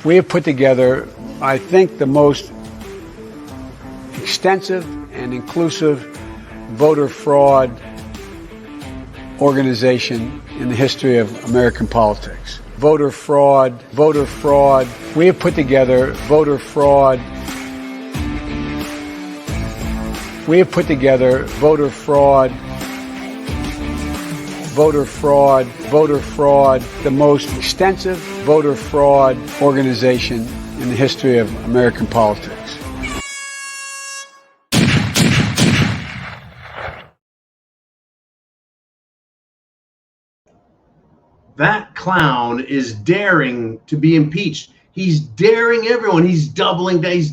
We have put together, I think, the most extensive and inclusive voter fraud organization in the history of American politics. Voter fraud. We have put together voter fraud. We have put together voter fraud, the most extensive voter fraud organization in the history of American politics. That clown is daring to be impeached. He's daring everyone. He's doubling down. He's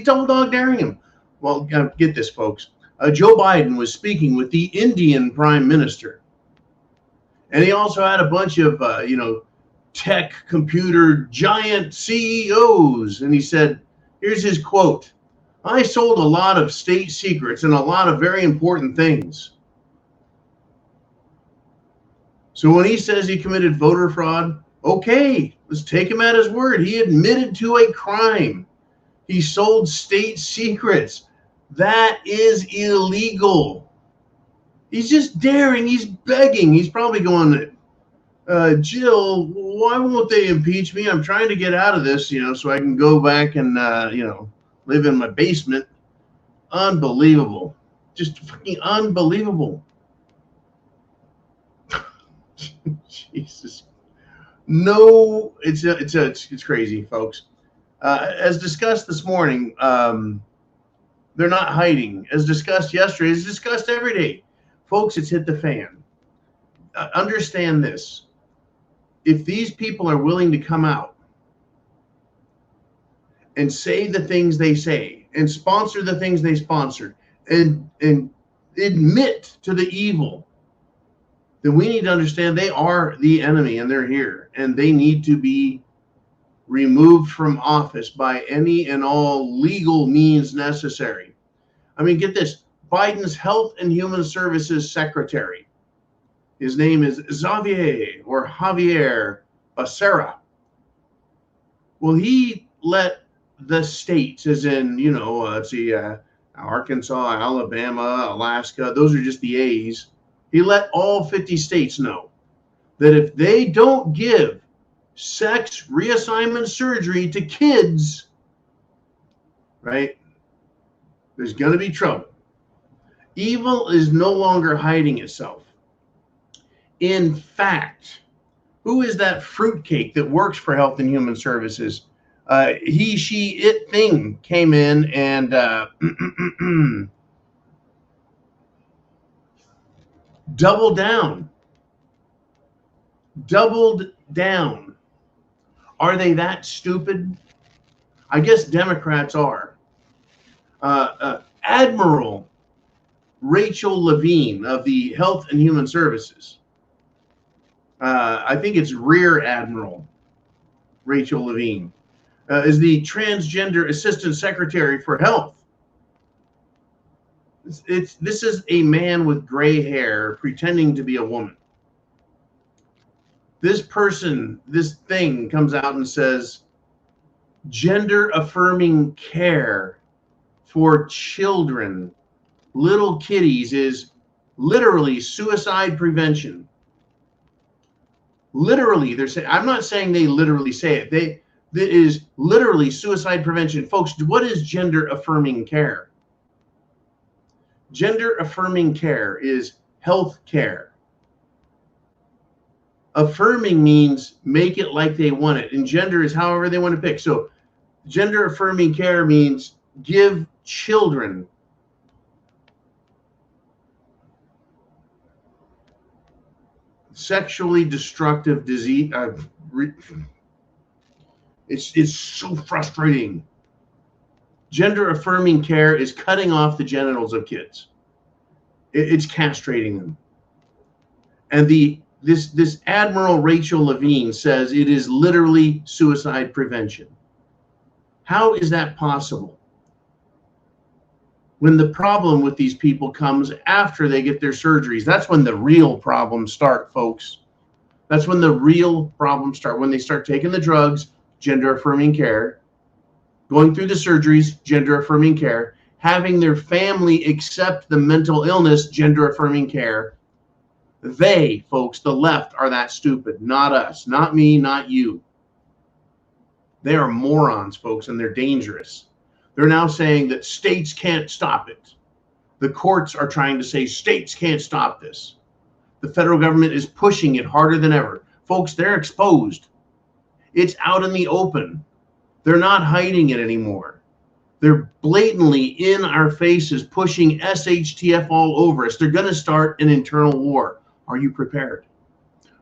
double dog daring him. Well, get this, folks. Joe Biden was speaking with the Indian Prime Minister. And he also had a bunch of, tech computer giant CEOs. And he said, here's his quote: "I sold a lot of state secrets and a lot of very important things." So when he says he committed voter fraud, okay, let's take him at his word. He admitted to a crime. He sold state secrets. That is illegal. He's just daring. He's begging. He's probably going, Jill, why won't they impeach me? I'm trying to get out of this, so I can go back and, live in my basement. Unbelievable. Just fucking unbelievable. Jesus. No, it's crazy, folks. As discussed this morning, they're not hiding. As discussed yesterday, as discussed every day. Folks, it's hit the fan. Understand this. If these people are willing to come out and say the things they say and sponsor the things they sponsored and admit to the evil, then we need to understand they are the enemy and they're here and they need to be removed from office by any and all legal means necessary. I mean, get this. Biden's Health and Human Services Secretary, his name is Javier Becerra. Well, he let the states, as in, Arkansas, Alabama, Alaska, those are just the A's. He let all 50 states know that if they don't give sex reassignment surgery to kids, right, there's going to be trouble. Evil is no longer hiding itself. In fact, who is that fruitcake that works for Health and Human Services? He, she, it thing came in and doubled down. Are they that stupid? I guess Democrats are. Admiral Rachel Levine of the Health and Human Services. I think it's Rear Admiral Rachel Levine is the Transgender Assistant Secretary for Health. This is a man with gray hair pretending to be a woman. This thing comes out and says gender affirming care for children, little kiddies, is literally suicide prevention. Literally, they're saying, I'm not saying they literally say it. That is literally suicide prevention. Folks, what is gender affirming care? Gender affirming care is health care. Affirming means make it like they want it, and gender is however they want to pick. So gender affirming care means give children sexually destructive disease. It's so frustrating. Gender affirming care is cutting off the genitals of kids. It's castrating them. And this Admiral Rachel Levine says it is literally suicide prevention. How is that possible? When the problem with these people comes after they get their surgeries, that's when the real problems start, folks. That's when the real problems start, when they start taking the drugs gender affirming care, going through the surgeries, gender affirming care, having their family accept the mental illness, gender affirming care. They, folks, the left, are that stupid, not us, not me, not you. They are morons, folks, and they're dangerous. They're now saying that states can't stop it. The courts are trying to say states can't stop this. The federal government is pushing it harder than ever. Folks, they're exposed. It's out in the open. They're not hiding it anymore. They're blatantly in our faces, pushing SHTF all over us. They're going to start an internal war. Are you prepared?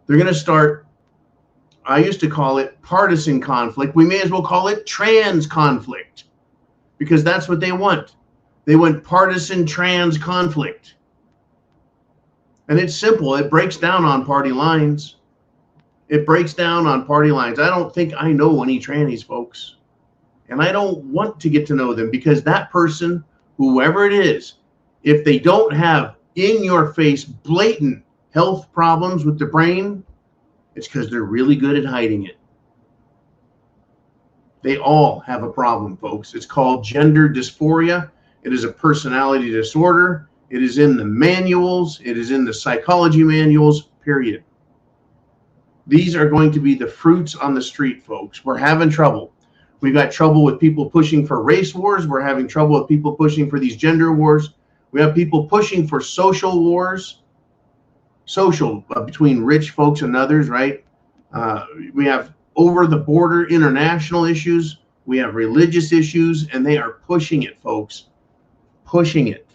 They're going to start, I used to call it partisan conflict. We may as well call it trans conflict, because that's what they want. They want partisan trans conflict. And it's simple. It breaks down on party lines. It breaks down on party lines. I don't think I know any trannies, folks. And I don't want to get to know them, because that person, whoever it is, if they don't have in your face blatant health problems with the brain, it's because they're really good at hiding it. They all have a problem, folks. It's called gender dysphoria. It is a personality disorder. It is in the manuals. It is in the psychology manuals, period. These are going to be the fruits on the street, folks. We're having trouble. We've got trouble with people pushing for race wars. We're having trouble with people pushing for these gender wars. We have people pushing for social wars, between rich folks and others, right? We have over-the-border international issues. We have religious issues, and they are pushing it, folks. Pushing it.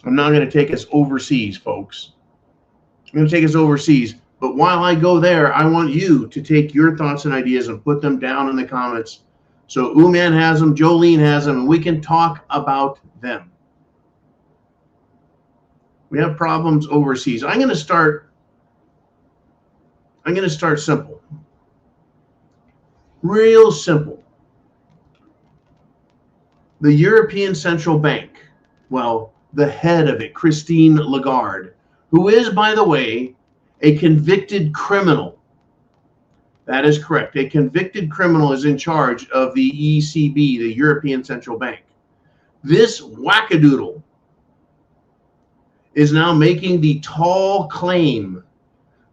I'm not going to take us overseas, folks. I'm going to take us overseas. But while I go there, I want you to take your thoughts and ideas and put them down in the comments. So Uman has them, Jolene has them, and we can talk about them. We have problems overseas. I'm going to start simple. Real simple. The European Central Bank, well, the head of it, Christine Lagarde, who is, by the way, a convicted criminal. That is correct. A convicted criminal is in charge of the ECB, the European Central Bank. This wackadoodle is now making the tall claim,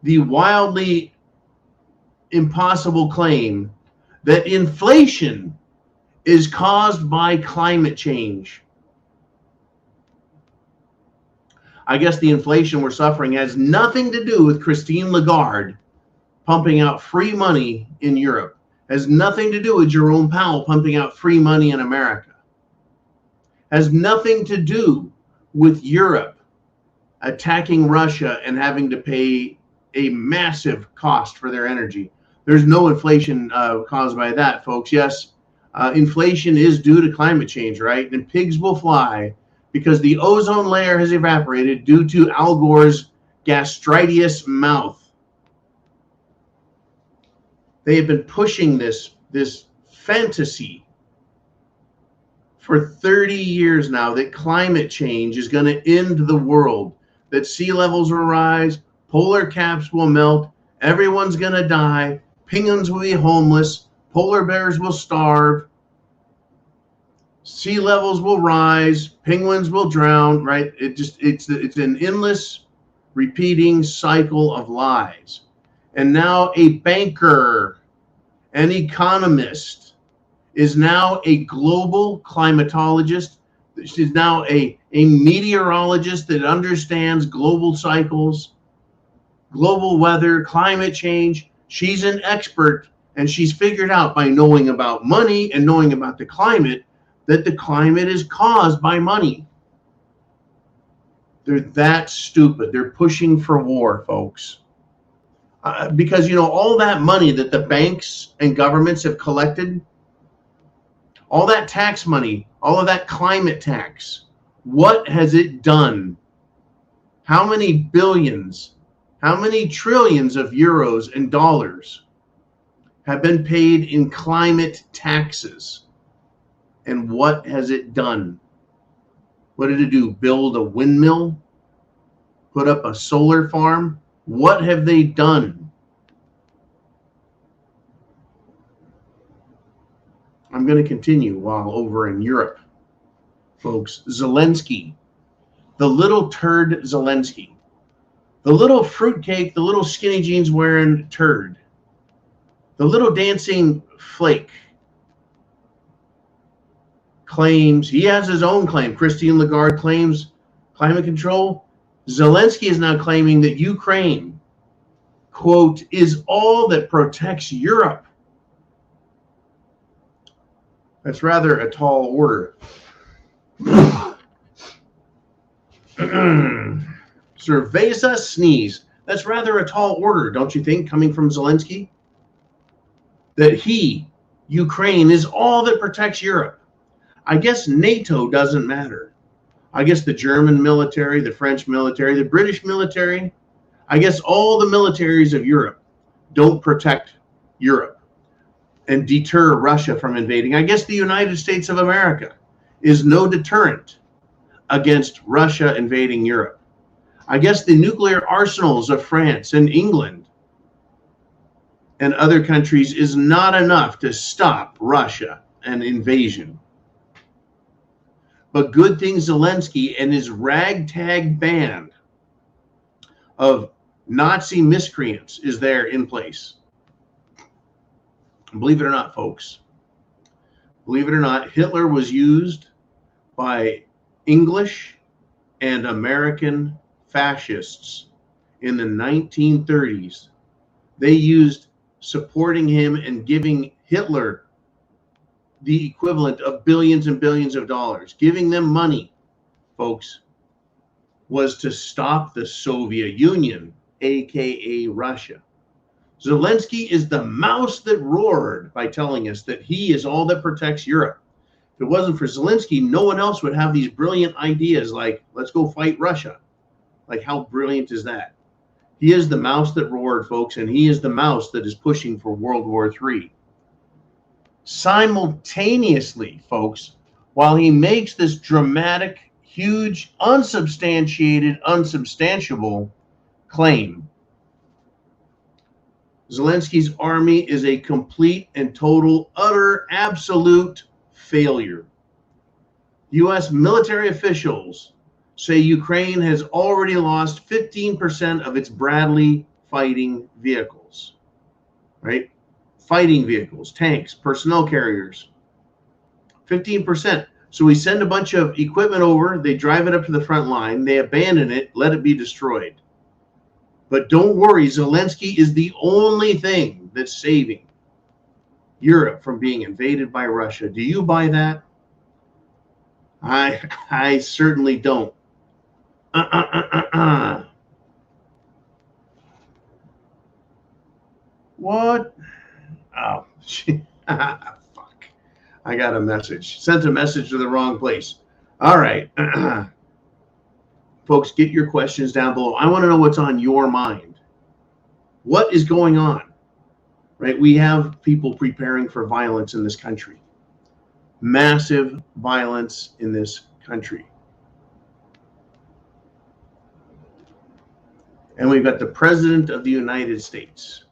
the wildly impossible claim, that inflation is caused by climate change. I guess the inflation we're suffering has nothing to do with Christine Lagarde pumping out free money in Europe. Has nothing to do with Jerome Powell pumping out free money in America. Has nothing to do with Europe attacking Russia and having to pay a massive cost for their energy. There's no inflation caused by that, folks. Yes, inflation is due to climate change, right? And pigs will fly, because the ozone layer has evaporated due to Al Gore's gastritis mouth. They have been pushing this fantasy for 30 years now that climate change is going to end the world, that sea levels will rise, polar caps will melt, everyone's going to die, penguins will be homeless, polar bears will starve, sea levels will rise, penguins will drown, right? It's an endless repeating cycle of lies. And now a banker, an economist, is now a global climatologist. She's now a meteorologist that understands global cycles, global weather, climate change. She's an expert, and she's figured out, by knowing about money and knowing about the climate, that the climate is caused by money. They're that stupid. They're pushing for war, folks. Because, you know, all that money that the banks and governments have collected, all that tax money, all of that climate tax, what has it done? How many billions, how many trillions of euros and dollars have been paid in climate taxes? And what has it done? What did it do? Build a windmill? Put up a solar farm? What have they done? I'm going to continue while over in Europe. Folks, Zelensky, the little turd Zelensky, the little fruitcake, the little skinny jeans wearing turd, the little dancing flake claims, he has his own claim. Christine Lagarde claims climate control. Zelensky is now claiming that Ukraine, quote, is all that protects Europe. That's rather a tall order. Cerveza sneeze. That's rather a tall order, don't you think, coming from Zelensky? That he, Ukraine, is all that protects Europe. I guess NATO doesn't matter. I guess the German military, the French military, the British military, I guess all the militaries of Europe don't protect Europe and deter Russia from invading. I guess the United States of America is no deterrent against Russia invading Europe. I guess the nuclear arsenals of France and England and other countries is not enough to stop Russia and invasion. But good thing Zelensky and his ragtag band of Nazi miscreants is there in place. Believe it or not, folks, believe it or not, Hitler was used by English and American fascists in the 1930s. They used supporting him and giving Hitler the equivalent of billions and billions of dollars. Giving them money, folks, was to stop the Soviet Union, aka Russia. Zelensky is the mouse that roared by telling us that he is all that protects Europe. If it wasn't for Zelensky, no one else would have these brilliant ideas like, let's go fight Russia. Like, how brilliant is that? He is the mouse that roared, folks, and he is the mouse that is pushing for World War III. Simultaneously, folks, while he makes this dramatic, huge, unsubstantiated, unsubstantiable claim, Zelensky's army is a complete and total, utter, absolute failure. U.S. military officials say Ukraine has already lost 15% of its Bradley fighting vehicles, right? Fighting vehicles, tanks, personnel carriers, 15%. So we send a bunch of equipment over, they drive it up to the front line, they abandon it, let it be destroyed. But don't worry, Zelensky is the only thing that's saving Europe from being invaded by Russia. Do you buy that? I certainly don't. What? Oh, fuck. I got a message. Sent a message to the wrong place. All right. Folks, get your questions down below. I want to know what's on your mind. What is going on? Right? We have people preparing for violence in this country. Massive violence in this country. And we've got the President of the United States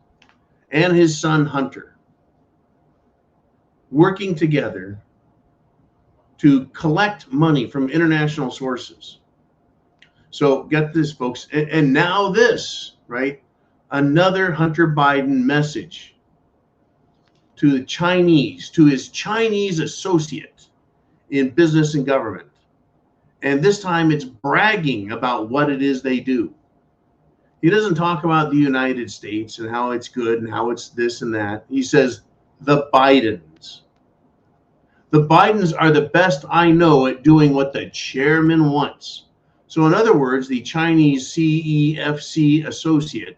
and his son Hunter working together to collect money from international sources. So get this, folks. And now this, right? Another Hunter Biden message to the Chinese, to his Chinese associate in business and government. And this time it's bragging about what it is they do. He doesn't talk about the United States and how it's good and how it's this and that. He says, the Bidens. The Bidens are the best I know at doing what the chairman wants. So in other words, the Chinese CEFC associate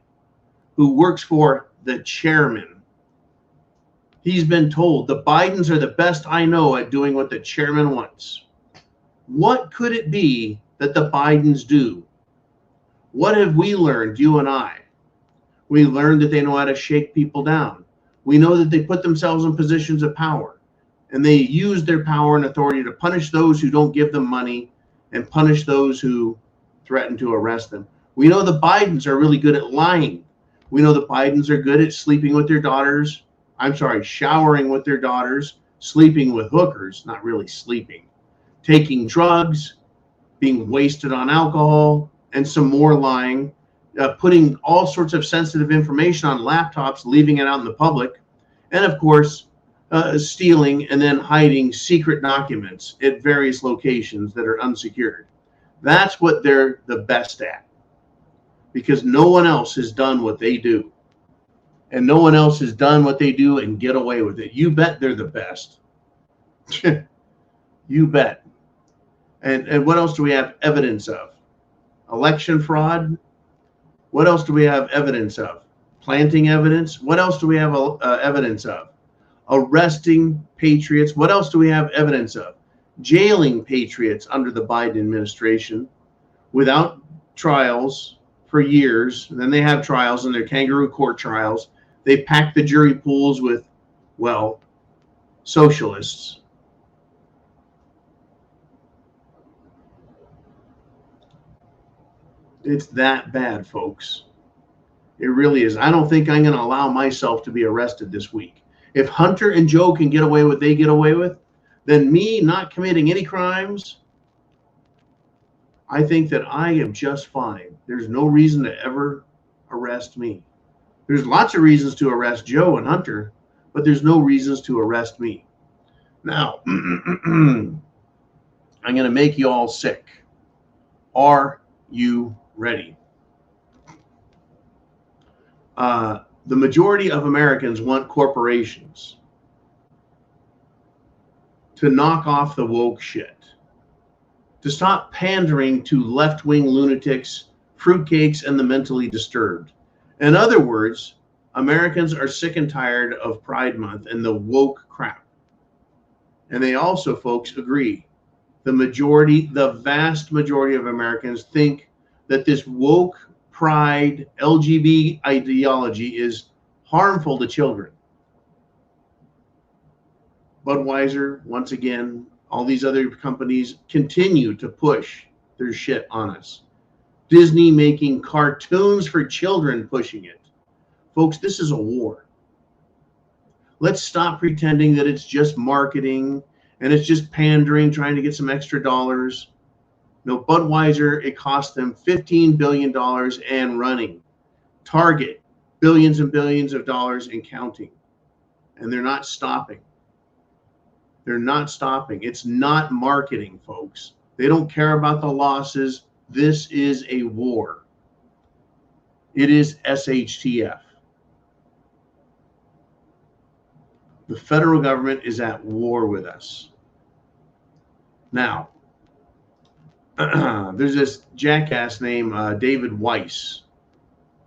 who works for the chairman, he's been told the Bidens are the best I know at doing what the chairman wants. What could it be that the Bidens do? What have we learned, you and I? We learned that they know how to shake people down. We know that they put themselves in positions of power, and they use their power and authority to punish those who don't give them money and punish those who threaten to arrest them. We know the Bidens are really good at lying. We know the Bidens are good at sleeping with their daughters. I'm sorry, showering with their daughters, sleeping with hookers, not really sleeping, taking drugs, being wasted on alcohol, and some more lying, putting all sorts of sensitive information on laptops, leaving it out in the public, and of course, stealing and then hiding secret documents at various locations that are unsecured. That's what they're the best at, because no one else has done what they do. And no one else has done what they do and get away with it. You bet they're the best. You bet. And what else do we have evidence of? Election fraud. What else do we have evidence of? Planting evidence. What else do we have evidence of? Arresting patriots. What else do we have evidence of? Jailing patriots under the Biden administration without trials for years. And then they have trials, and they're kangaroo court trials. They pack the jury pools with, well, socialists. It's that bad, folks. It really is. I don't think I'm going to allow myself to be arrested this week. If Hunter and Joe can get away with what they get away with, then me not committing any crimes, I think that I am just fine. There's no reason to ever arrest me. There's lots of reasons to arrest Joe and Hunter, but there's no reasons to arrest me. Now, I'm going to make you all sick. Are you ready? The majority of Americans want corporations to knock off the woke shit, to stop pandering to left-wing lunatics, fruitcakes, and the mentally disturbed. In other words, Americans are sick and tired of Pride Month and the woke crap. And they also, folks, agree. The vast majority of Americans think that this woke pride LGBT ideology is harmful to children. Budweiser, once again, all these other companies continue to push their shit on us. Disney making cartoons for children, pushing it. Folks, this is a war. Let's stop pretending that it's just marketing and it's just pandering, trying to get some extra dollars. No, Budweiser, it cost them $15 billion and running. Target, billions and billions of dollars and counting. And they're not stopping. They're not stopping. It's not marketing, folks. They don't care about the losses. This is a war. It is SHTF. The federal government is at war with us. Now, there's this jackass named David Weiss,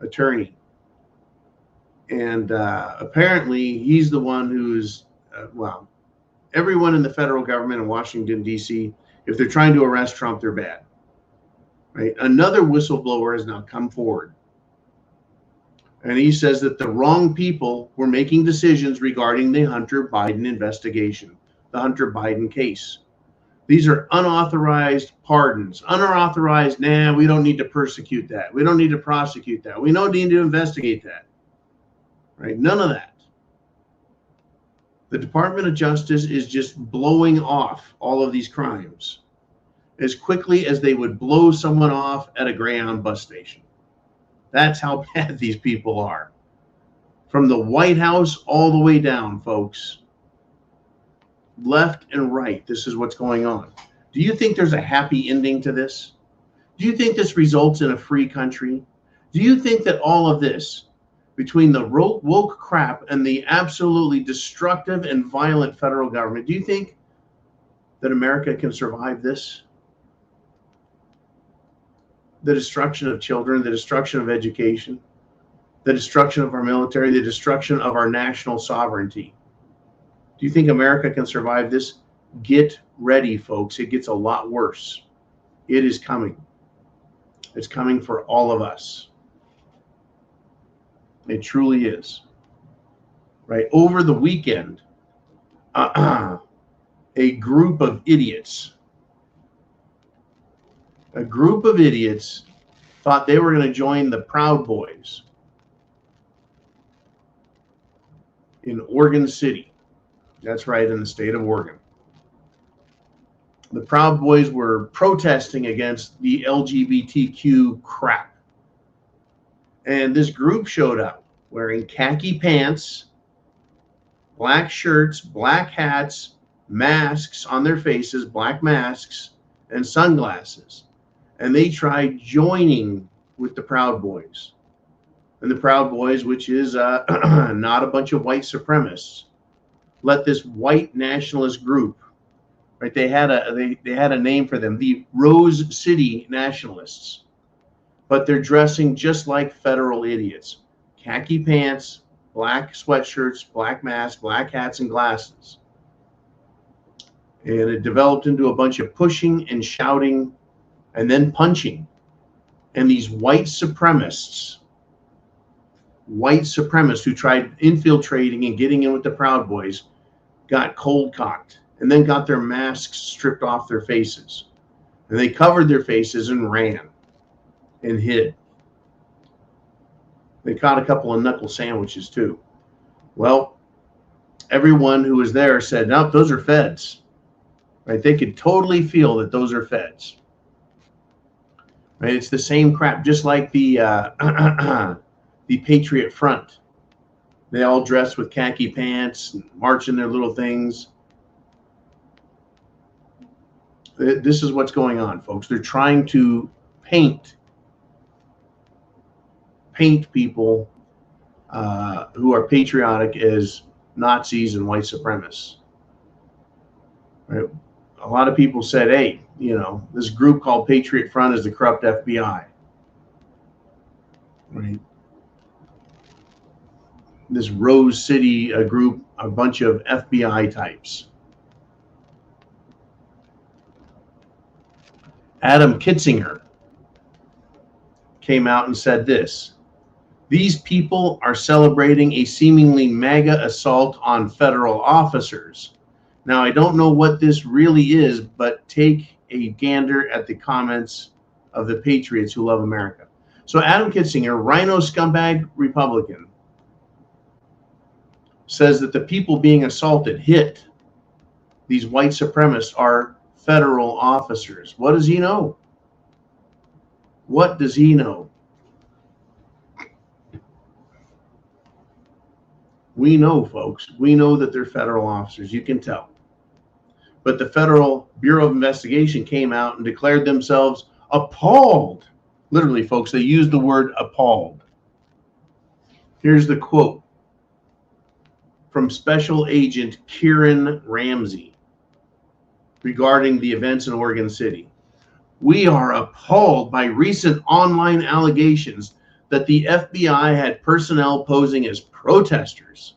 attorney. And apparently he's the one who's, everyone in the federal government in Washington, D.C., if they're trying to arrest Trump, they're bad. Right? Another whistleblower has now come forward. And he says that the wrong people were making decisions regarding the Hunter Biden investigation, the Hunter Biden case. These are unauthorized pardons. Unauthorized, we don't need to persecute that. We don't need to prosecute that. We don't need to investigate that. Right? None of that. The Department of Justice is just blowing off all of these crimes as quickly as they would blow someone off at a Greyhound bus station. That's how bad these people are. From the White House all the way down, folks. Left and right, this is what's going on. Do you think there's a happy ending to this? Do you think this results in a free country? Do you think that all of this, between the woke crap and the absolutely destructive and violent federal government, do you think that America can survive this? The destruction of children, the destruction of education, the destruction of our military, the destruction of our national sovereignty. Do you think America can survive this? Get ready, folks. It gets a lot worse. It is coming. It's coming for all of us. It truly is. Right? Over the weekend, a group of idiots thought they were going to join the Proud Boys in Oregon City. That's right, in the state of Oregon. The Proud Boys were protesting against the LGBTQ crap. And this group showed up wearing khaki pants, black shirts, black hats, masks on their faces, black masks, and sunglasses. And they tried joining with the Proud Boys. And the Proud Boys, which is not a bunch of white supremacists, let this white nationalist group, right? They had a name for them, the Rose City Nationalists, but they're dressing just like federal idiots: khaki pants, black sweatshirts, black masks, black hats, and glasses. And it developed into a bunch of pushing and shouting, and then punching. And these white supremacists who tried infiltrating and getting in with the Proud Boys got cold cocked, and then got their masks stripped off their faces. And they covered their faces and ran and hid. They caught a couple of knuckle sandwiches too. Well, everyone who was there said, no, those are feds. Right? They could totally feel that those are feds. Right? It's the same crap, just like the the Patriot Front. They all dress with khaki pants and march in their little things. This is what's going on, folks. They're trying to paint people who are patriotic as Nazis and white supremacists. Right? A lot of people said, hey, this group called Patriot Front is the corrupt FBI. Right? This Rose City group, a bunch of FBI types. Adam Kitzinger came out and said this: these people are celebrating a seemingly mega assault on federal officers. Now, I don't know what this really is, but take a gander at the comments of the patriots who love America. So Adam Kitzinger, rhino scumbag Republican, says that the people being assaulted, hit, these white supremacists, are federal officers. What does he know? What does he know? We know, folks. We know that they're federal officers. You can tell. But the Federal Bureau of Investigation came out and declared themselves appalled. Literally, folks, they used the word appalled. Here's the quote from Special Agent Kieran Ramsey regarding the events in Oregon City. We are appalled by recent online allegations that the FBI had personnel posing as protesters.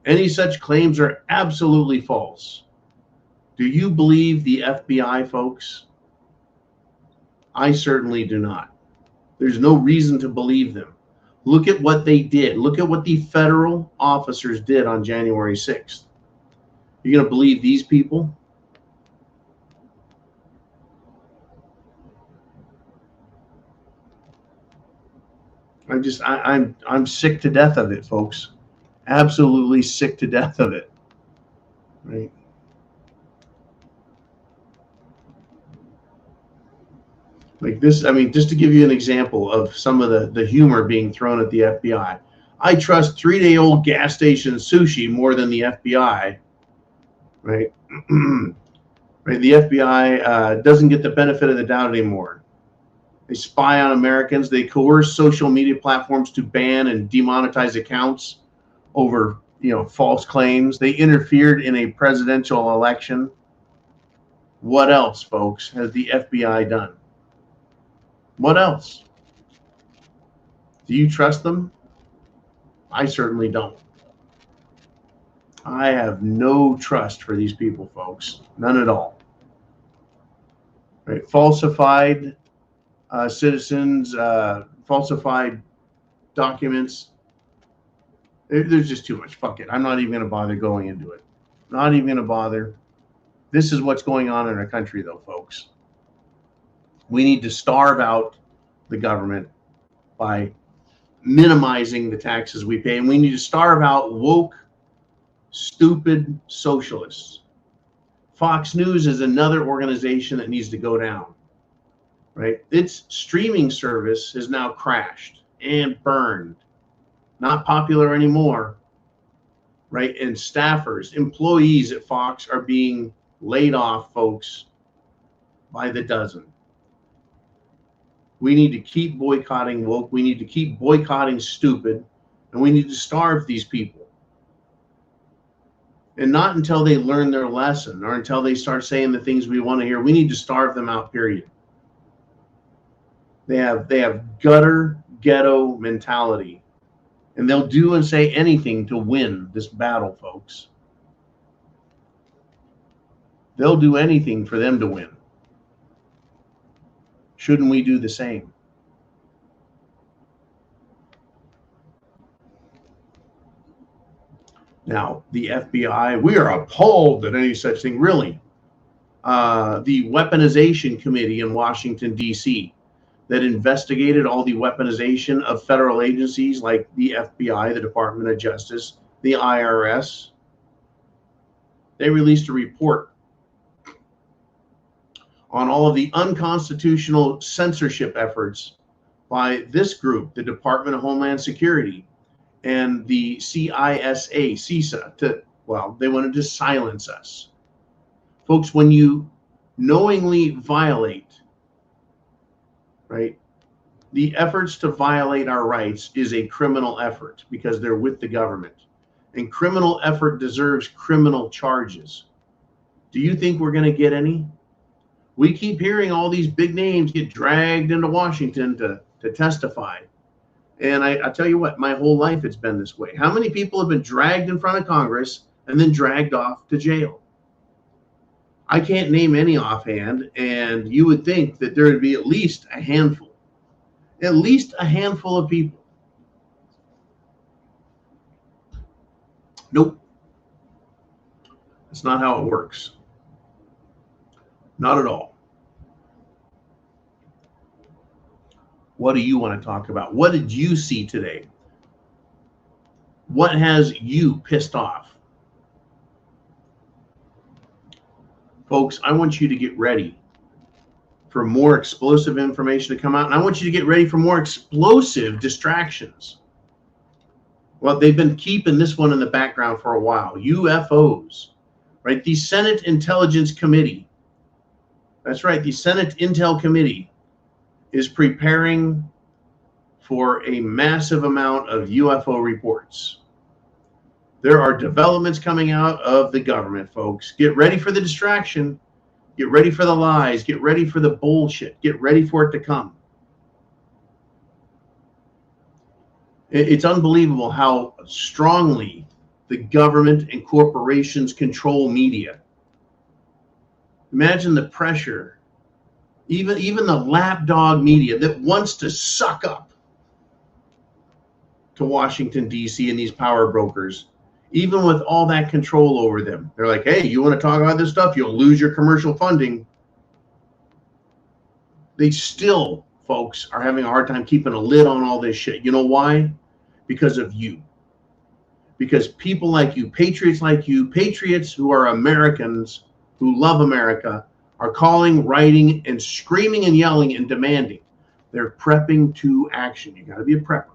Any such claims are absolutely false. Do you believe the FBI, folks? I certainly do not. There's no reason to believe them. Look at what they did. Look at what the federal officers did on January 6th. You're going to believe these people? I'm sick to death of it, folks. Absolutely sick to death of it. Right? Like this, I mean, just to give you an example of some of the humor being thrown at the FBI. I trust 3-day-old gas station sushi more than the FBI. Right? Right? The FBI doesn't get the benefit of the doubt anymore. They spy on Americans. They coerce social media platforms to ban and demonetize accounts over, false claims. They interfered in a presidential election. What else, folks, has the FBI done? What else? Do you trust them? I certainly don't. I have no trust for these people, folks. None at all. Right? Falsified citizens, falsified documents. There's just too much. Fuck it. I'm not even going to bother going into it. Not even going to bother. This is what's going on in our country, though, folks. We need to starve out the government by minimizing the taxes we pay. And we need to starve out woke, stupid socialists. Fox News is another organization that needs to go down, right? Its streaming service has now crashed and burned. Not popular anymore, right? And staffers, employees at Fox are being laid off, folks, by the dozen. We need to keep boycotting woke. We need to keep boycotting stupid. And we need to starve these people. And not until they learn their lesson or until they start saying the things we want to hear. We need to starve them out, period. They have gutter ghetto mentality. And they'll do and say anything to win this battle, folks. They'll do anything for them to win. Shouldn't we do the same? Now, the FBI, we are appalled at any such thing, really. The weaponization committee in Washington, D.C., that investigated all the weaponization of federal agencies like the FBI, the Department of Justice, the IRS, they released a report on all of the unconstitutional censorship efforts by this group, the Department of Homeland Security, and the CISA, they wanted to silence us. Folks, when you knowingly violate, right, the efforts to violate our rights is a criminal effort because they're with the government. And criminal effort deserves criminal charges. Do you think we're going to get any? We keep hearing all these big names get dragged into Washington to testify. And I tell you what, my whole life it's been this way. How many people have been dragged in front of Congress and then dragged off to jail? I can't name any offhand, and you would think that there would be at least a handful of people. Nope. That's not how it works. Not at all. What do you want to talk about? What did you see today? What has you pissed off? Folks, I want you to get ready for more explosive information to come out, and I want you to get ready for more explosive distractions. Well, they've been keeping this one in the background for a while. UFOs, right? The Senate Intelligence Committee. That's right. The Senate Intel Committee is preparing for a massive amount of UFO reports. There are developments coming out of the government, folks. Get ready for the distraction. Get ready for the lies. Get ready for the bullshit. Get ready for it to come. It's unbelievable how strongly the government and corporations control media. Imagine the pressure, even the lapdog media that wants to suck up to Washington, D.C. and these power brokers, even with all that control over them. They're like, hey, you want to talk about this stuff? You'll lose your commercial funding. They still, folks, are having a hard time keeping a lid on all this shit. You know why? Because of you. Because people like you, patriots who are Americans, who love America, are calling, writing, and screaming and yelling and demanding. They're prepping to action. You got to be a prepper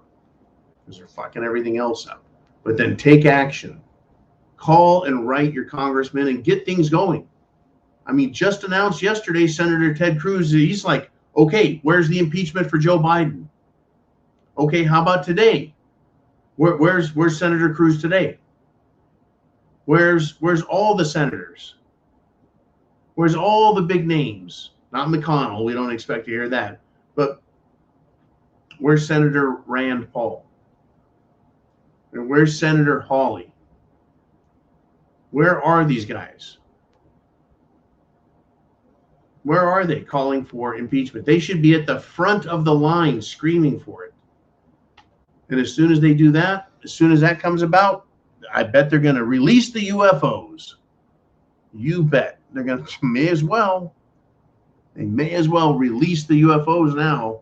because they're fucking everything else up. But then take action. Call and write your congressman and get things going. I mean, just announced yesterday, Senator Ted Cruz, he's like, okay, where's the impeachment for Joe Biden? Okay, how about today? Where's Senator Cruz today? Where's all the senators? Where's all the big names? Not McConnell, we don't expect to hear that. But where's Senator Rand Paul? And where's Senator Hawley? Where are these guys? Where are they calling for impeachment? They should be at the front of the line screaming for it. And as soon as they do that, as soon as that comes about, I bet they're going to release the UFOs. You bet. They're going to, they may as well release the UFOs now.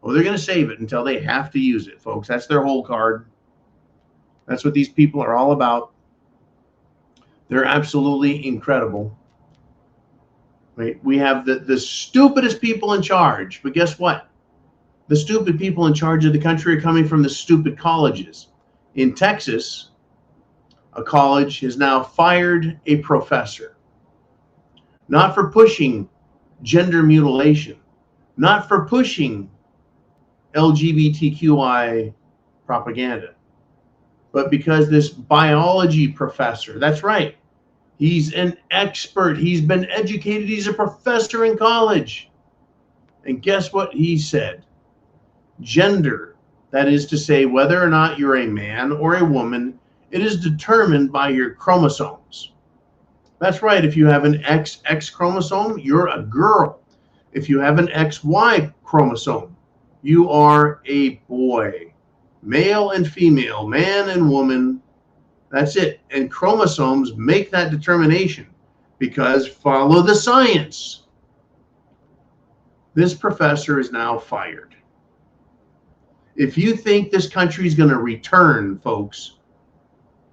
Or they're going to save it until they have to use it, folks. That's their whole card. That's what these people are all about. They're absolutely incredible. Right? We have the stupidest people in charge, but guess what? The stupid people in charge of the country are coming from the stupid colleges. In Texas, a college has now fired a professor, not for pushing gender mutilation, not for pushing LGBTQI propaganda, but because this biology professor, that's right, he's an expert, he's been educated, he's a professor in college. And guess what he said? Gender, that is to say, whether or not you're a man or a woman, it is determined by your chromosomes. That's right, if you have an XX chromosome, you're a girl. If you have an XY chromosome, you are a boy. Male and female, man and woman, that's it. And chromosomes make that determination because follow the science. This professor is now fired. If you think this country is going to return, folks,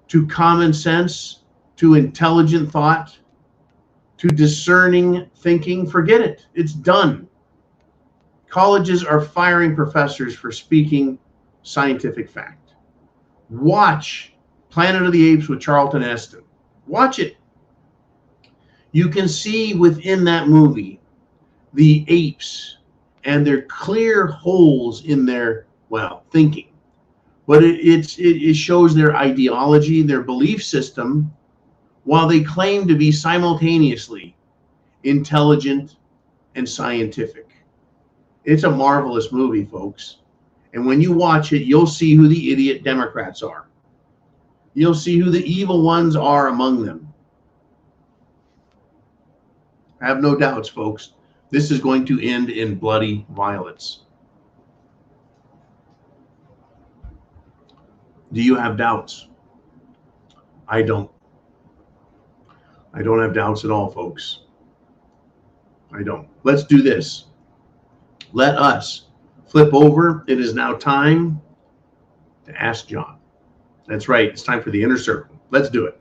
to common sense, to intelligent thought, to discerning thinking, forget it. It's done. Colleges are firing professors for speaking scientific fact. Watch Planet of the Apes with Charlton Heston. Watch it. You can see within that movie the apes and their clear holes in their, well, thinking. But it shows their ideology, their belief system, while they claim to be simultaneously intelligent and scientific. It's a marvelous movie, folks. And when you watch it, you'll see who the idiot Democrats are. You'll see who the evil ones are among them. Have no doubts, folks. This is going to end in bloody violence. Do you have doubts? I don't. I don't have doubts at all, folks. I don't. Let's do this. Let us flip over. It is now time to ask John. That's right. It's time for the inner circle. Let's do it.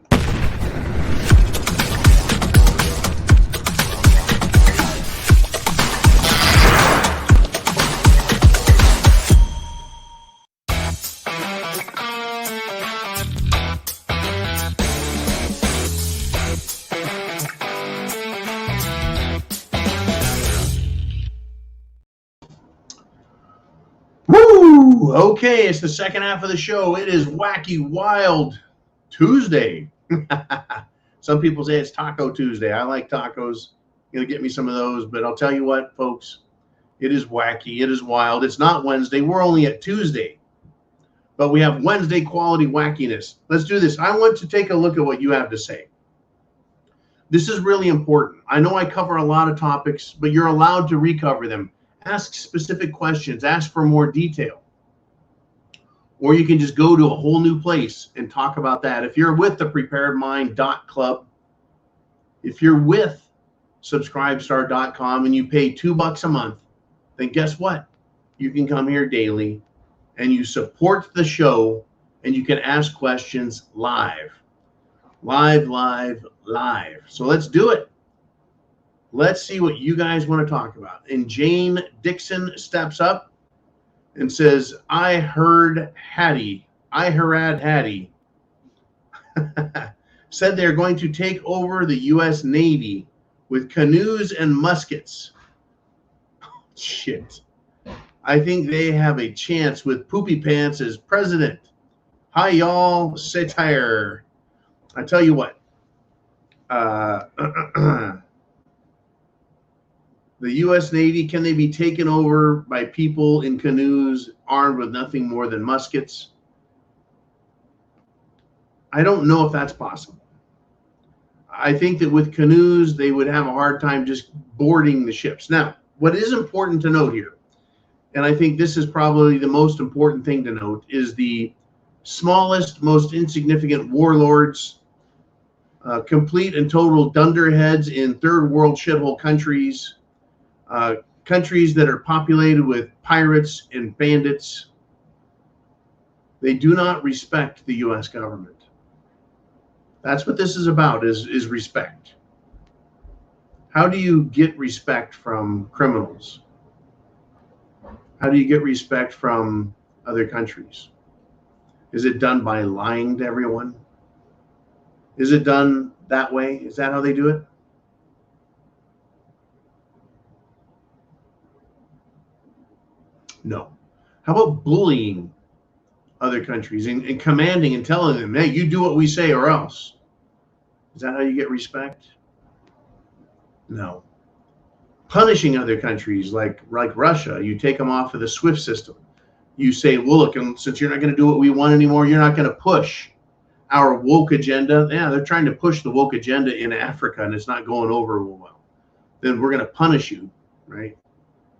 Okay, it's the second half of the show. It is Wacky Wild Tuesday. Some people say it's Taco Tuesday. I like tacos. You're going to get me some of those. But I'll tell you what, folks, it is wacky. It is wild. It's not Wednesday. We're only at Tuesday. But we have Wednesday quality wackiness. Let's do this. I want to take a look at what you have to say. This is really important. I know I cover a lot of topics, but you're allowed to recover them. Ask specific questions. Ask for more detail. Or you can just go to a whole new place and talk about that. If you're with the preparedmind.club, if you're with subscribestar.com and you pay $2 a month, then guess what? You can come here daily and you support the show and you can ask questions live. Live. So let's do it. Let's see what you guys want to talk about. And Jane Dixon steps up and says, I heard Hattie said they're going to take over the U.S. Navy with canoes and muskets. Shit. I think they have a chance with Poopy Pants as president. Hi, y'all. Satire. I tell you what. The U.S. Navy, can they be taken over by people in canoes armed with nothing more than muskets? I don't know if that's possible. I think that with canoes, they would have a hard time just boarding the ships. Now, what is important to note here, and I think this is probably the most important thing to note, is the smallest, most insignificant warlords, complete and total dunderheads in third world shithole countries, countries that are populated with pirates and bandits. They do not respect the U.S. government. That's what this is about, is respect. How do you get respect from criminals? How do you get respect from other countries? Is it done by lying to everyone? Is it done that way? Is that how they do it? No. How about bullying other countries and commanding and telling them, hey, you do what we say or else? Is that how you get respect? No. Punishing other countries like Russia, you take them off of the SWIFT system. You say, well, look, and since you're not going to do what we want anymore, you're not going to push our woke agenda. Yeah, they're trying to push the woke agenda in Africa, and it's not going over well. Then we're going to punish you, right?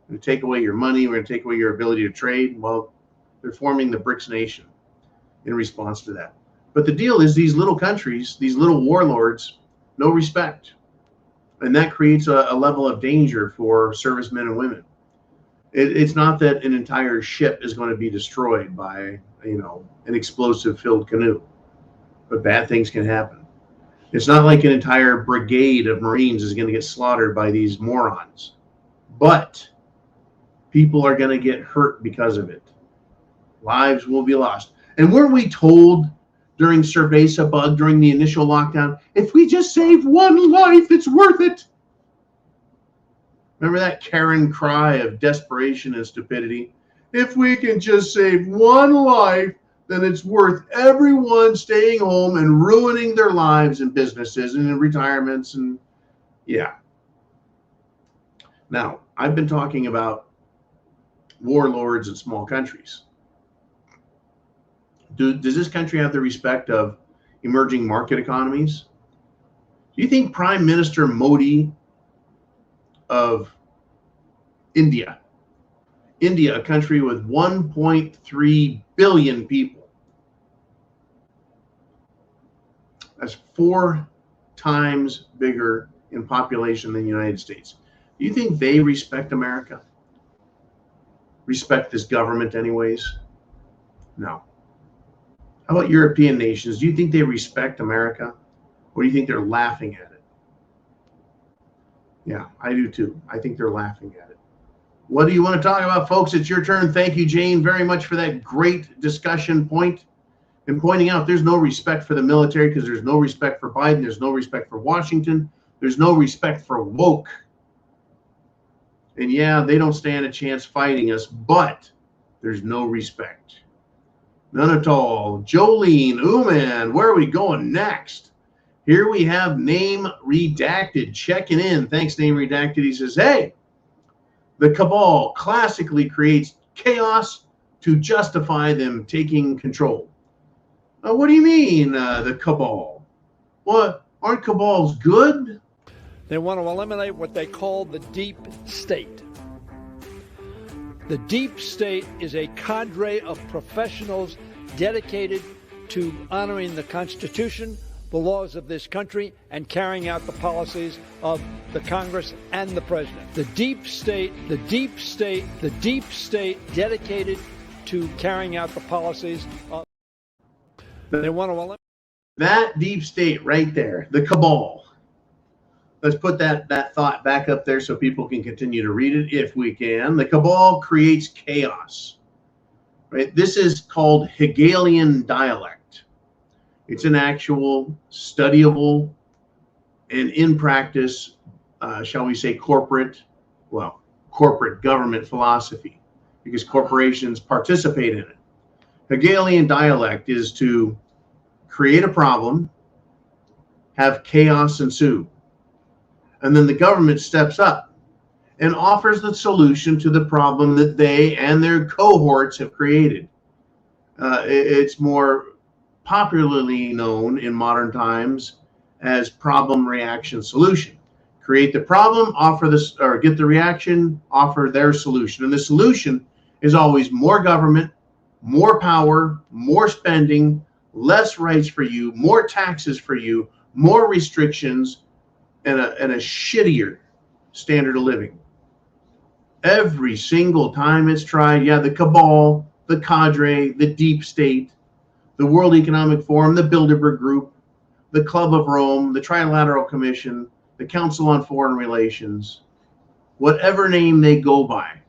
We're going to take away your money. We're going to take away your ability to trade. Well, they're forming the BRICS nation in response to that. But the deal is these little countries, these little warlords, no respect. And that creates a level of danger for servicemen and women. It's not that an entire ship is going to be destroyed by, an explosive-filled canoe, but bad things can happen. It's not like an entire brigade of Marines is going to get slaughtered by these morons, but people are going to get hurt because of it. Lives will be lost. And weren't we told during Cerveza Bug, during the initial lockdown, if we just save one life, it's worth it? Remember that Karen cry of desperation and stupidity? If we can just save one life, then it's worth everyone staying home and ruining their lives and businesses and in retirements and yeah. Now, I've been talking about warlords in small countries. Does this country have the respect of emerging market economies? Do you think Prime Minister Modi of India, a country with 1.3 billion people, that's 4 times bigger in population than the United States. Do you think they respect America? Respect this government anyways? No. How about European nations? Do you think they respect America? Or do you think they're laughing at it? Yeah, I do too. I think they're laughing at it. What do you want to talk about, folks? It's your turn. Thank you, Jane, very much for that great discussion point and pointing out there's no respect for the military because there's no respect for Biden. There's no respect for Washington. There's no respect for woke. And yeah, they don't stand a chance fighting us, but there's no respect. None at all. Jolene, man, where are we going next? Here we have Name Redacted checking in. Thanks, Name Redacted. He says, hey, the cabal classically creates chaos to justify them taking control. What do you mean, the cabal? What, aren't cabals good? They want to eliminate what they call the deep state. The deep state is a cadre of professionals dedicated to honoring the Constitution, the laws of this country, and carrying out the policies of the Congress and the President. The deep state dedicated to carrying out the policies of... They want to eliminate... That deep state right there, the cabal. Let's put that thought back up there so people can continue to read it if we can. The cabal creates chaos. Right? This is called Hegelian dialect. It's an actual studyable and in practice, shall we say, corporate government philosophy, because corporations participate in it. Hegelian dialect is to create a problem, have chaos ensue. And then the government steps up and offers the solution to the problem that they and their cohorts have created. It's more popularly known in modern times as problem, reaction, solution. Create the problem, offer this, or get the reaction, offer their solution. And the solution is always more government, more power, more spending, less rights for you, more taxes for you, more restrictions, and a shittier standard of living. Every single time it's tried, yeah, the cabal, the cadre, the deep state, the World Economic Forum, the Bilderberg Group, the Club of Rome, the Trilateral Commission, the Council on Foreign Relations, whatever name they go by,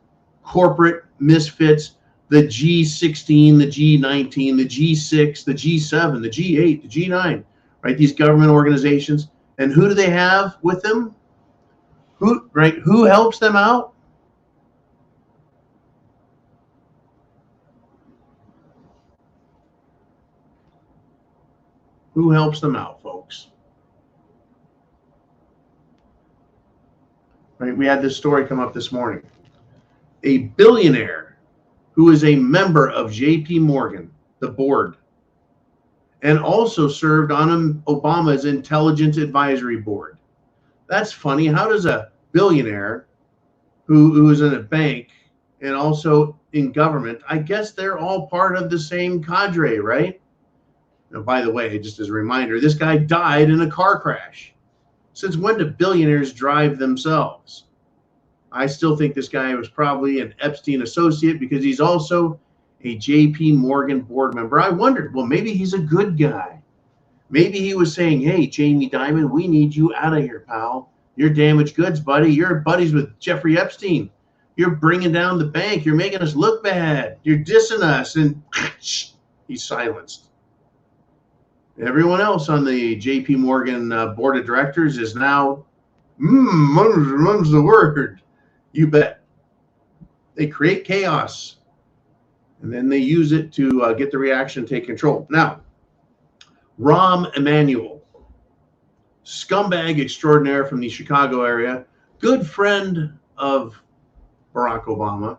corporate misfits, the G16, the G19, the G6, the G7, the G8, the G9, right? These government organizations. And who do they have with them? Who helps them out? Who helps them out, folks? Right? We had this story come up this morning. A billionaire who is a member of JP Morgan, the board, and also served on Obama's Intelligence Advisory Board. That's funny. How does a billionaire who is in a bank and also in government, I guess they're all part of the same cadre, right? Now, by the way, just as a reminder, this guy died in a car crash. Since when do billionaires drive themselves? I still think this guy was probably an Epstein associate because he's also a JP Morgan board member. I wondered, well, maybe he's a good guy. Maybe he was saying, hey, Jamie Dimon, we need you out of here, pal. You're damaged goods, buddy. You're buddies with Jeffrey Epstein. You're bringing down the bank. You're making us look bad. You're dissing us. And he's silenced. Everyone else on the JP Morgan board of directors is now, mum's the word. You bet. They create chaos. And then they use it to get the reaction, take control. Now, Rahm Emanuel, scumbag extraordinaire from the Chicago area, good friend of Barack Obama,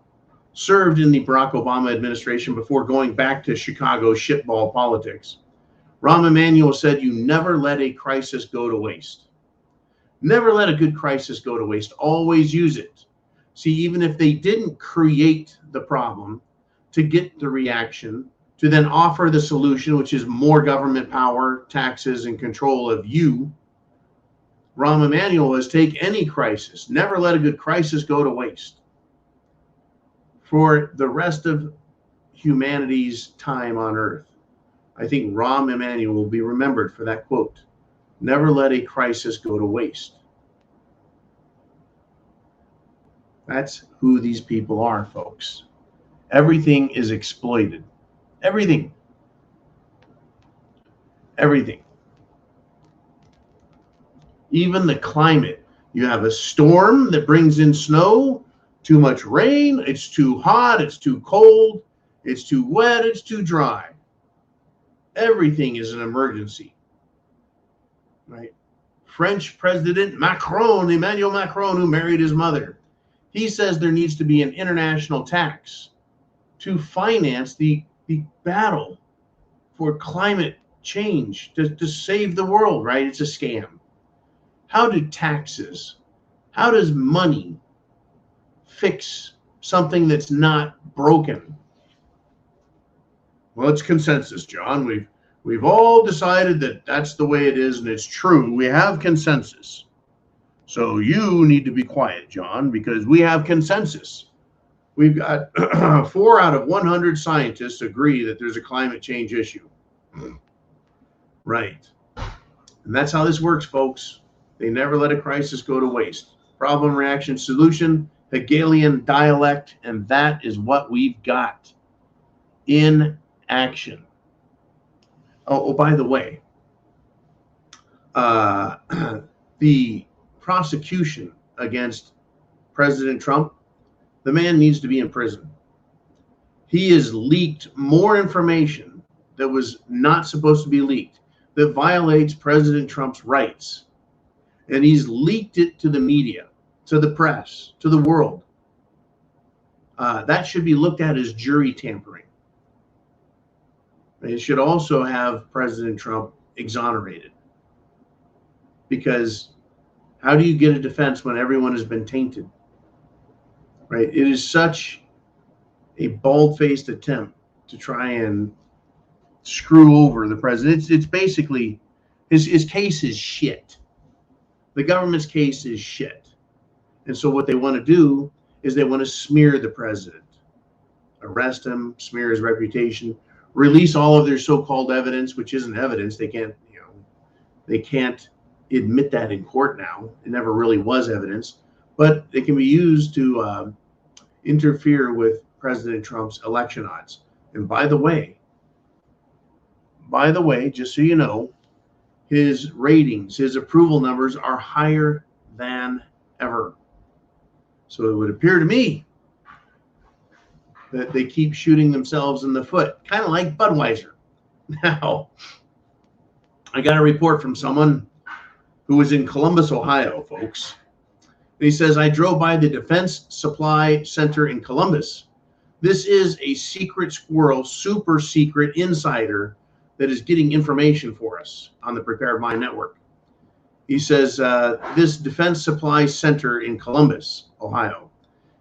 served in the Barack Obama administration before going back to Chicago shitball politics. Rahm Emanuel said, you never let a crisis go to waste. Never let a good crisis go to waste. Always use it. See, even if they didn't create the problem, to get the reaction, to then offer the solution, which is more government power, taxes, and control of you, Rahm Emanuel was take any crisis. Never let a good crisis go to waste. For the rest of humanity's time on Earth, I think Rahm Emanuel will be remembered for that quote. Never let a crisis go to waste. That's who these people are, folks. Everything is exploited. Everything. Everything. Even the climate. You have a storm that brings in snow, too much rain, it's too hot, it's too cold, it's too wet, it's too dry. Everything is an emergency, right? French President Emmanuel Macron, who married his mother, he says there needs to be an international tax to finance the battle for climate change, to save the world, right? It's a scam. How do taxes, how does money fix something that's not broken? Well, it's consensus, John. We've all decided that that's the way it is, and it's true. We have consensus. So you need to be quiet, John, because we have consensus. We've got 4 out of 100 scientists agree that there's a climate change issue. Right. And that's how this works, folks. They never let a crisis go to waste. Problem, reaction, solution, Hegelian dialect, and that is what we've got in action. Oh, by the way, the prosecution against President Trump, the man needs to be in prison. He has leaked more information that was not supposed to be leaked, that violates President Trump's rights. And he's leaked it to the media, to the press, to the world. That should be looked at as jury tampering. It should also have President Trump exonerated. Because how do you get a defense when everyone has been tainted? Right? It is such a bald-faced attempt to try and screw over the president. It's basically, his case is shit. The government's case is shit. And so what they want to do is they want to smear the president, arrest him, smear his reputation, release all of their so-called evidence, which isn't evidence. They can't, They can't admit that in court now. It never really was evidence, but it can be used to interfere with President Trump's election odds. And by the way, just so you know, his ratings, his approval numbers are higher than ever. So it would appear to me that they keep shooting themselves in the foot, kind of like Budweiser. Now, I got a report from someone who was in Columbus, Ohio, folks. And he says, I drove by the Defense Supply Center in Columbus. This is a secret squirrel, super secret insider that is getting information for us on the Prepared Mind Network. He says, this Defense Supply Center in Columbus, Ohio,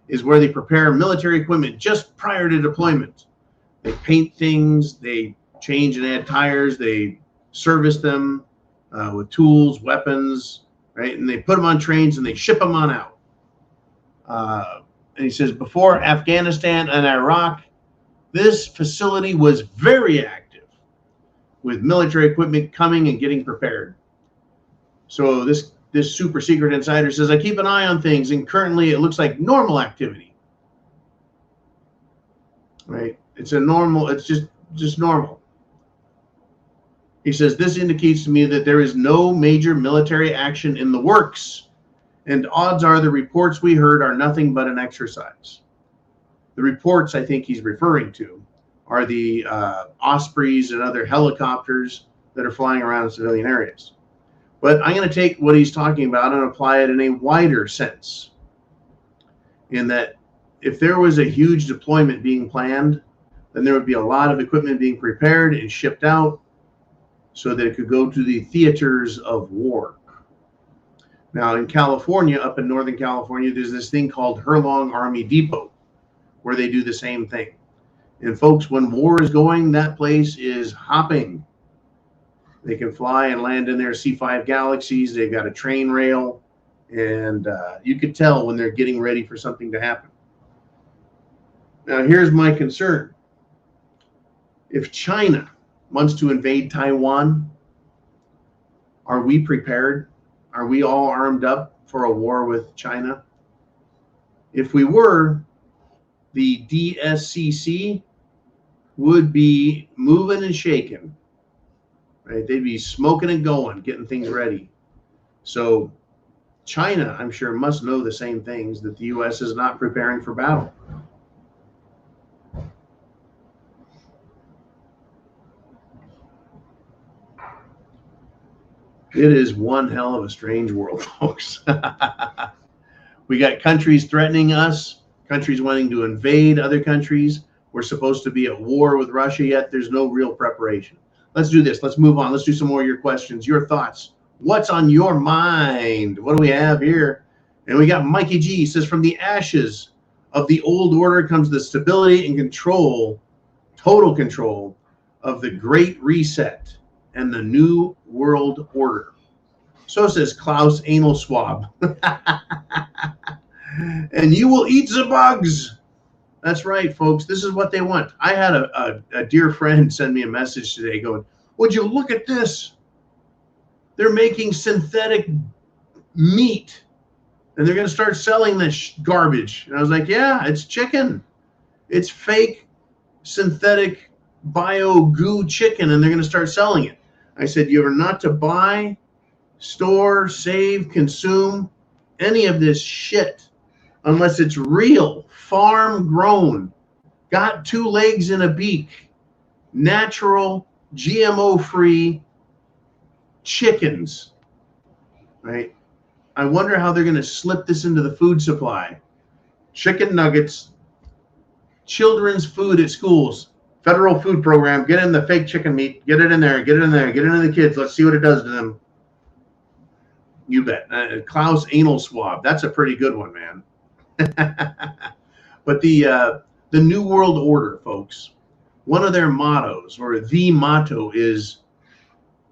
is where they prepare military equipment just prior to deployment. They paint things, they change and add tires, they service them with tools, weapons, right? And they put them on trains and they ship them on out. And he says, before Afghanistan and Iraq, this facility was very active with military equipment coming and getting prepared. So this super secret insider says, I keep an eye on things, and currently it looks like normal activity. Right? It's just normal. He says, this indicates to me that there is no major military action in the works, and odds are the reports we heard are nothing but an exercise. The reports I think he's referring to are the Ospreys and other helicopters that are flying around in civilian areas. But I'm going to take what he's talking about and apply it in a wider sense, in that if there was a huge deployment being planned, then there would be a lot of equipment being prepared and shipped out so that it could go to the theaters of war. Now in California, up in Northern California, there's this thing called Hurlong Army Depot, where they do the same thing. And folks, when war is going, that place is hopping. They can fly and land in their C-5 Galaxies. They've got a train rail, and you could tell when they're getting ready for something to happen. Now, here's my concern. If China wants to invade Taiwan, are we prepared? Are we all armed up for a war with China? If we were, the DSCC would be moving and shaking. Right? They'd be smoking and going, getting things ready. So China, I'm sure, must know the same things, that the U.S. is not preparing for battle. It is one hell of a strange world, folks. We got countries threatening us, countries wanting to invade other countries. We're supposed to be at war with Russia, yet there's no real preparation. Let's do this. Let's move on. Let's do some more of your questions, your thoughts. What's on your mind? What do we have here? And we got Mikey G. He says, from the ashes of the old order comes the stability and control, total control of the Great Reset and the New World Order. So says Klaus Anal Swab. And you will eat the bugs. That's right, folks. This is what they want. I had a dear friend send me a message today going, would you look at this? They're making synthetic meat, and they're going to start selling this garbage. And I was like, yeah, it's chicken. It's fake synthetic bio goo chicken, and they're going to start selling it. I said, you are not to buy, store, save, consume any of this shit unless it's real, farm grown, got two legs and a beak, natural, GMO free chickens, right? I wonder how they're going to slip this into the food supply. Chicken nuggets, children's food at schools, federal food program, get in the fake chicken meat, get it in there, get it in there, get it into the kids. Let's see what it does to them. You bet. Klaus Anal Swab. That's a pretty good one, man. But the New World Order, folks, one of their mottos, or the motto, is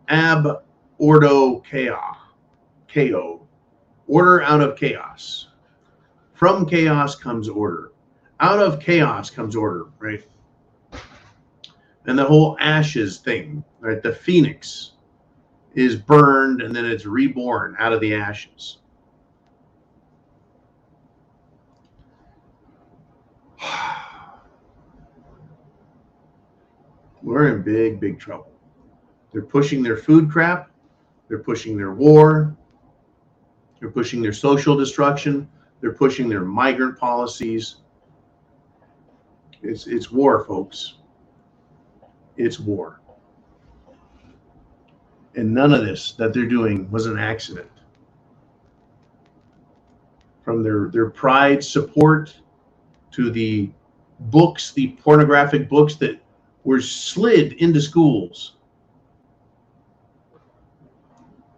ab ordo chaos, order out of chaos. From chaos comes order. Out of chaos comes order, right? And the whole ashes thing, right? The phoenix, is burned and then it's reborn out of the ashes. We're in big, big trouble. They're pushing their food crap. They're pushing their war. They're pushing their social destruction. They're pushing their migrant policies. It's war, folks. It's war. And none of this that they're doing was an accident. From their pride support to the books, the pornographic books that were slid into schools.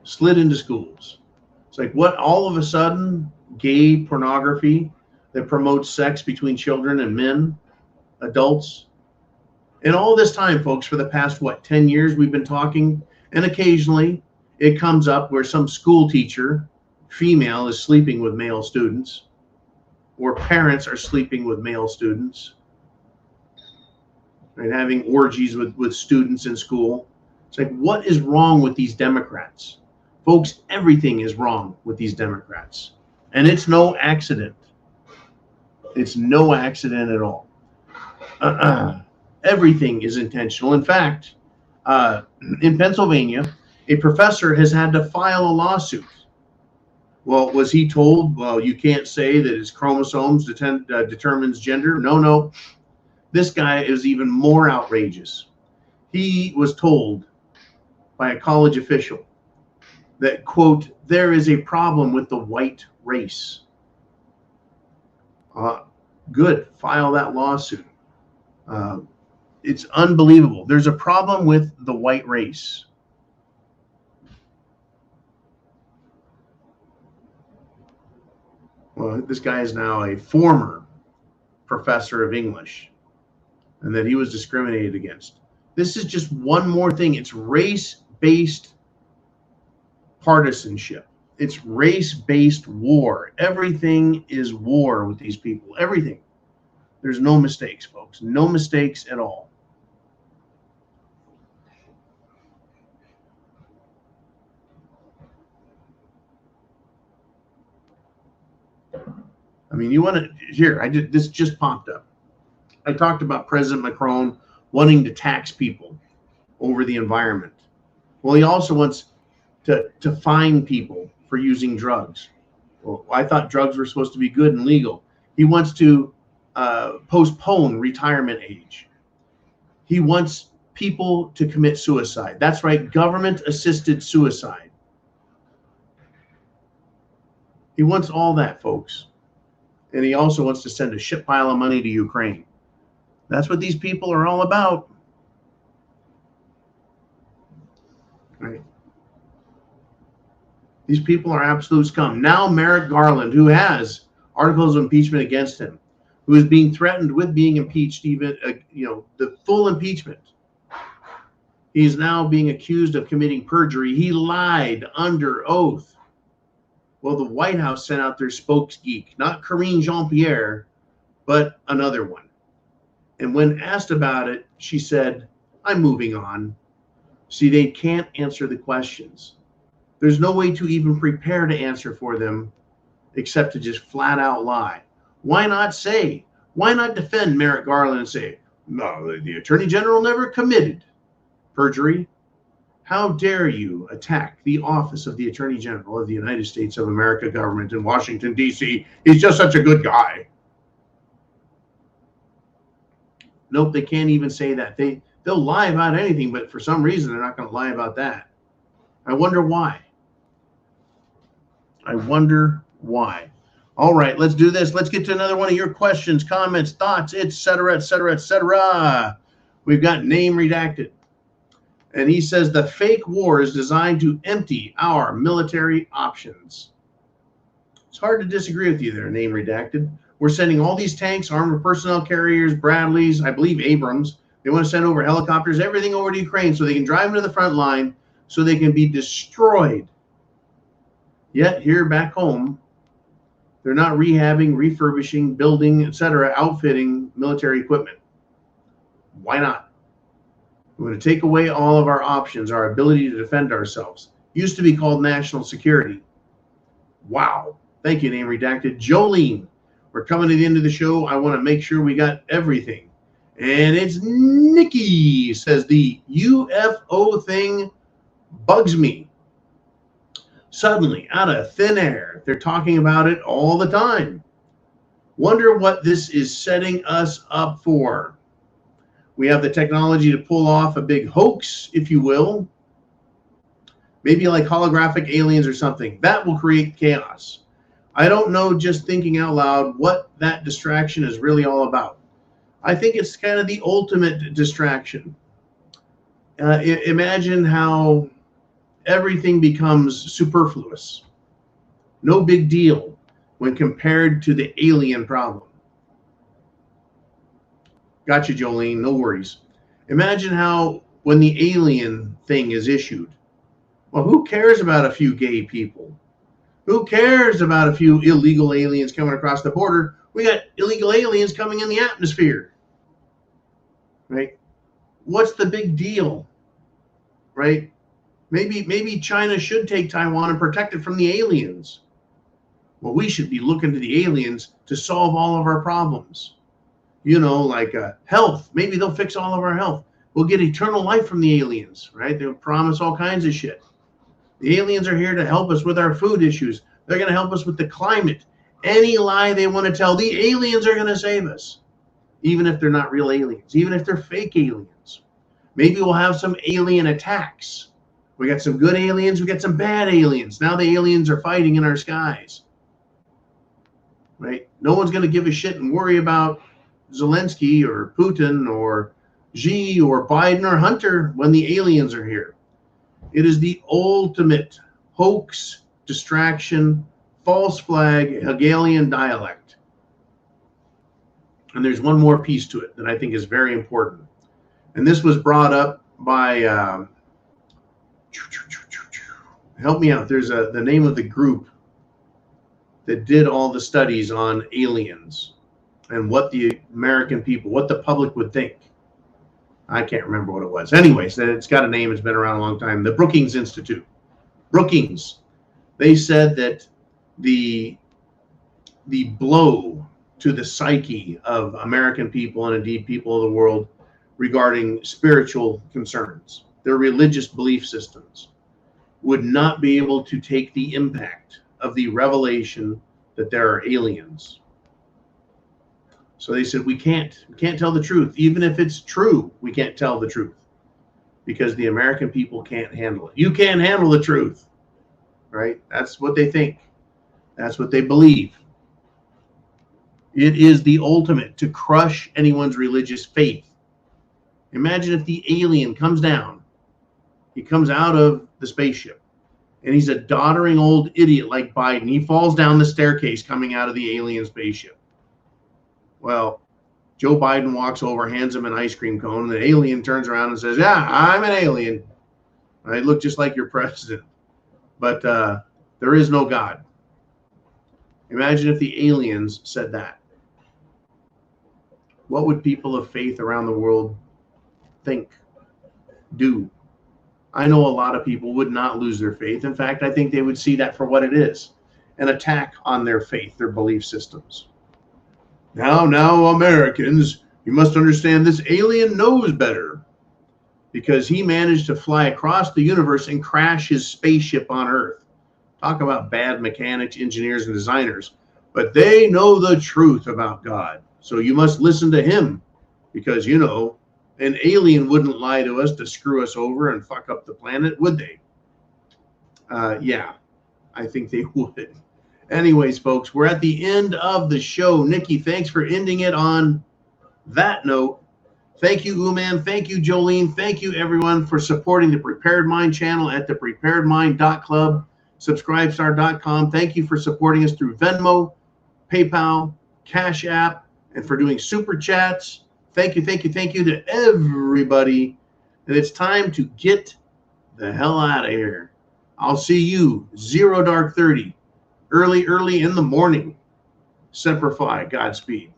Slid into schools. It's like, what, all of a sudden, gay pornography that promotes sex between children and men, adults. And all this time, folks, for the past, 10 years we've been talking, and occasionally it comes up where some school teacher, female, is sleeping with male students, or parents are sleeping with male students, right, having orgies with students in school. It's like, what is wrong with these Democrats? Folks, everything is wrong with these Democrats. And it's no accident. It's no accident at all. Everything is intentional. In fact, in Pennsylvania, a professor has had to file a lawsuit. Well, was he told, well, you can't say that his chromosomes determines gender? No. This guy is even more outrageous. He was told by a college official that, quote, there is a problem with the white race. Good, file that lawsuit. It's unbelievable. There's a problem with the white race. Well, this guy is now a former professor of English, and that he was discriminated against. This is just one more thing. It's race-based partisanship. It's race-based war. Everything is war with these people. Everything. There's no mistakes, folks. No mistakes at all. I mean, you want to, here, this just popped up. I talked about President Macron wanting to tax people over the environment. Well, he also wants to fine people for using drugs. Well, I thought drugs were supposed to be good and legal. He wants to postpone retirement age. He wants people to commit suicide. That's right, government-assisted suicide. He wants all that, folks. And he also wants to send a shit pile of money to Ukraine. That's what these people are all about. Right? These people are absolute scum. Now Merrick Garland, who has articles of impeachment against him, who is being threatened with being impeached, even the full impeachment. He is now being accused of committing perjury. He lied under oath. Well, the White House sent out their spokesgeek, not Karine Jean-Pierre, but another one. And when asked about it, she said, I'm moving on. See, they can't answer the questions. There's no way to even prepare to answer for them except to just flat out lie. Why not say? Why not defend Merrick Garland and say, no, the Attorney General never committed perjury? How dare you attack the office of the Attorney General of the United States of America government in Washington, D.C.? He's just such a good guy. Nope, they can't even say that. They'll lie about anything, but for some reason, they're not going to lie about that. I wonder why. I wonder why. All right, let's do this. Let's get to another one of your questions, comments, thoughts, etc., etc., etc. We've got name redacted. And he says the fake war is designed to empty our military options. It's hard to disagree with you there, name redacted. We're sending all these tanks, armored personnel carriers, Bradleys, I believe Abrams. They want to send over helicopters, everything over to Ukraine so they can drive into the front line so they can be destroyed. Yet here back home, they're not rehabbing, refurbishing, building, etc., outfitting military equipment. Why not? We're going to take away all of our options, our ability to defend ourselves. Used to be called national security. Wow. Thank you, name redacted. Jolene, we're coming to the end of the show. I want to make sure we got everything. And it's Nikki, says the UFO thing bugs me. Suddenly, out of thin air, they're talking about it all the time. Wonder what this is setting us up for. We have the technology to pull off a big hoax, if you will. Maybe like holographic aliens or something. That will create chaos. I don't know, just thinking out loud, what that distraction is really all about. I think it's kind of the ultimate distraction. Imagine how everything becomes superfluous. No big deal when compared to the alien problem. Gotcha, Jolene, no worries. Imagine how when the alien thing is issued, well, who cares about a few gay people? Who cares about a few illegal aliens coming across the border? We got illegal aliens coming in the atmosphere, right? What's the big deal, right? Maybe China should take Taiwan and protect it from the aliens. Well, we should be looking to the aliens to solve all of our problems. You know, like health. Maybe they'll fix all of our health. We'll get eternal life from the aliens, right? They'll promise all kinds of shit. The aliens are here to help us with our food issues. They're going to help us with the climate. Any lie they want to tell, the aliens are going to save us. Even if they're not real aliens, even if they're fake aliens. Maybe we'll have some alien attacks. We got some good aliens, we got some bad aliens. Now the aliens are fighting in our skies. Right? No one's going to give a shit and worry about Zelensky or Putin or Xi or Biden or Hunter when the aliens are here. It is the ultimate hoax, distraction, false flag, Hegelian dialect. And there's one more piece to it that I think is very important. And this was brought up by, help me out, there's the name of the group that did all the studies on aliens and what the American people, what the public would think. I can't remember what it was. Anyways, it's got a name. It's been around a long time. The Brookings Institute. Brookings. They said that the blow to the psyche of American people and indeed people of the world regarding spiritual concerns, their religious belief systems, would not be able to take the impact of the revelation that there are aliens. So they said, we can't tell the truth. Even if it's true, we can't tell the truth because the American people can't handle it. You can't handle the truth, right? That's what they think. That's what they believe. It is the ultimate to crush anyone's religious faith. Imagine if the alien comes down. He comes out of the spaceship and he's a doddering old idiot like Biden. He falls down the staircase coming out of the alien spaceship. Well, Joe Biden walks over, hands him an ice cream cone, and the alien turns around and says, yeah, I'm an alien. I look just like your president. But there is no God. Imagine if the aliens said that. What would people of faith around the world think, do? I know a lot of people would not lose their faith. In fact, I think they would see that for what it is, an attack on their faith, their belief systems. Now, Americans, you must understand this alien knows better because he managed to fly across the universe and crash his spaceship on Earth. Talk about bad mechanics, engineers, and designers. But they know the truth about God. So you must listen to him because, you know, an alien wouldn't lie to us to screw us over and fuck up the planet, would they? Yeah, I think they would. Anyways, folks, we're at the end of the show. Nikki, thanks for ending it on that note. Thank you, Uman. Thank you, Jolene. Thank you, everyone, for supporting the Prepared Mind channel at thepreparedmind.club, subscribestar.com. Thank you for supporting us through Venmo, PayPal, Cash App, and for doing super chats. Thank you to everybody. And it's time to get the hell out of here. I'll see you 0 dark 30. Early in the morning. Semper Fi. Godspeed.